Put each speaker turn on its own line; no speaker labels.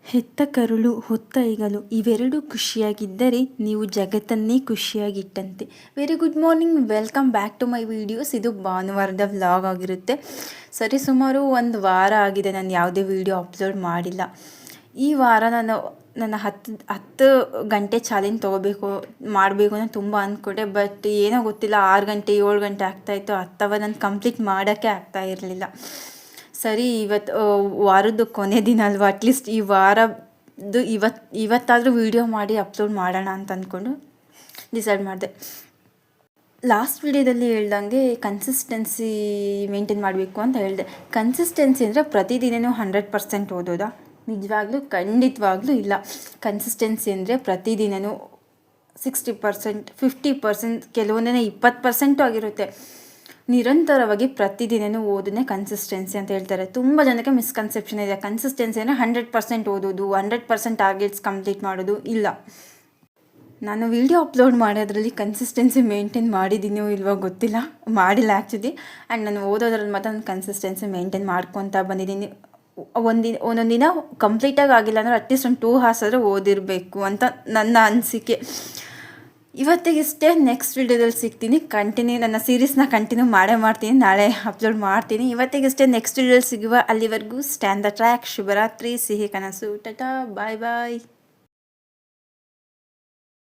ಹೆತ್ತ ಕರುಳು ಹೊತ್ತ ಹೆಗಲು ಇವೆರಡೂ ಖುಷಿಯಾಗಿದ್ದರೆ ನೀವು ಜಗತ್ತನ್ನೇ ಖುಷಿಯಾಗಿಟ್ಟಂತೆ. Very good morning, welcome back to my videos. ಇದು ಭಾನುವಾರದ ವ್ಲಾಗ್ ಆಗಿರುತ್ತೆ. ಸರಿ, ಸುಮಾರು ಒಂದು ವಾರ ಆಗಿದೆ ನಾನು ಯಾವುದೇ ವಿಡಿಯೋ ಅಪ್ಲೋಡ್ ಮಾಡಿಲ್ಲ. ಈ ವಾರ ನಾನು ನನ್ನ 10 ಗಂಟೆ ಚಾಲೆಂಜ್ ಮಾಡಬೇಕು ಅಂತ ತುಂಬ ಅಂದ್ಕೊಂಡೆ. ಬಟ್ ಏನೋ ಗೊತ್ತಿಲ್ಲ, 6 ಗಂಟೆ 7 ಗಂಟೆ ಆಗ್ತಾಯಿತ್ತು. 10 ಅವರ್ ನಾನು ಕಂಪ್ಲೀಟ್ ಮಾಡೋಕ್ಕೆ ಆಗ್ತಾ ಇರಲಿಲ್ಲ. ಸರಿ, ವಾರದ ಕೊನೆ ದಿನ ಅಲ್ವಾ, ಅಟ್ಲೀಸ್ಟ್ ಈ ವಾರದ್ದು ಇವತ್ತಾದರೂ ವೀಡಿಯೋ ಮಾಡಿ ಅಪ್ಲೋಡ್ ಮಾಡೋಣ ಅಂತ ಅಂದ್ಕೊಂಡು ಡಿಸೈಡ್ ಮಾಡಿದೆ. ಲಾಸ್ಟ್ ವಿಡಿಯೋದಲ್ಲಿ ಹೇಳ್ದಂಗೆ ಕನ್ಸಿಸ್ಟೆನ್ಸಿ ಮೇಂಟೈನ್ ಮಾಡಬೇಕು ಅಂತ ಹೇಳಿದೆ. ಕನ್ಸಿಸ್ಟೆನ್ಸಿ ಅಂದರೆ ಪ್ರತಿದಿನವೂ 100% ಓದೋದಾ? ನಿಜವಾಗ್ಲೂ ಖಂಡಿತವಾಗ್ಲೂ ಇಲ್ಲ. ಕನ್ಸಿಸ್ಟೆನ್ಸಿ ಅಂದರೆ ಪ್ರತಿದಿನವೂ 60%, 50%, ಕೆಲವೊಂದಿನ 20% ಆಗಿರುತ್ತೆ. ನಿರಂತರವಾಗಿ ಪ್ರತಿದಿನವೂ ಓದೋದೇ ಕನ್ಸಿಸ್ಟೆನ್ಸಿ ಅಂತ ಹೇಳ್ತಾರೆ. ತುಂಬ ಜನಕ್ಕೆ ಮಿಸ್ಕನ್ಸೆಪ್ಷನ್ ಇದೆ. ಕನ್ಸಿಸ್ಟೆನ್ಸಿ ಅಂದರೆ 100% ಓದೋದು, 100% ಟಾರ್ಗೆಟ್ಸ್ ಕಂಪ್ಲೀಟ್ ಮಾಡೋದು. ಇಲ್ಲ, ನಾನು ವಿಡಿಯೋ ಅಪ್ಲೋಡ್ ಮಾಡೋದ್ರಲ್ಲಿ ಕನ್ಸಿಸ್ಟೆನ್ಸಿ ಮೇಂಟೈನ್ ಮಾಡಿದ್ದೀನೋ ಇಲ್ವೋ ಗೊತ್ತಿಲ್ಲ, ಮಾಡಿಲ್ಲ ಆ್ಯಕ್ಚುಲಿ. ಆ್ಯಂಡ್ ನಾನು ಓದೋದ್ರಲ್ಲಿ ಮಾತ್ರ ನಾನು ಕನ್ಸಿಸ್ಟೆನ್ಸಿ ಮೇಂಟೈನ್ ಮಾಡ್ಕೊತಾ ಬಂದಿದ್ದೀನಿ. ಒಂದೊಂದು ದಿನ ಕಂಪ್ಲೀಟಾಗಿ ಆಗಿಲ್ಲ ಅಂದರೆ ಅಟ್ಲೀಸ್ಟ್ ಒಂದು 2 hours ಆದರೂ ಓದಿರಬೇಕು ಅಂತ ನನ್ನ ಅನಿಸಿಕೆ. ಇವತ್ತಿಗಿಷ್ಟೇ. ನೆಕ್ಸ್ಟ್ ವಿಡಿಯೋದಲ್ಲಿ ಸಿಗ್ತೀನಿ. ನನ್ನ ಸೀರೀಸ್ನ ಕಂಟಿನ್ಯೂ ಮಾಡ್ತೀನಿ. ನಾಳೆ ಅಪ್ಲೋಡ್ ಮಾಡ್ತೀನಿ. ಇವತ್ತಿಗಿಷ್ಟೇ. ನೆಕ್ಸ್ಟ್ ವಿಡಿಯೋದಲ್ಲಿ ಸಿಗುವ. ಅಲ್ಲಿವರೆಗೂ ಸ್ಟ್ಯಾಂಡ್ ದ ಟ್ರ್ಯಾಕ್. ಶುಭರಾತ್ರಿ, ಸಿಹಿ ಕನಸು. ಟಾಟಾ, ಬಾಯ್ ಬಾಯ್.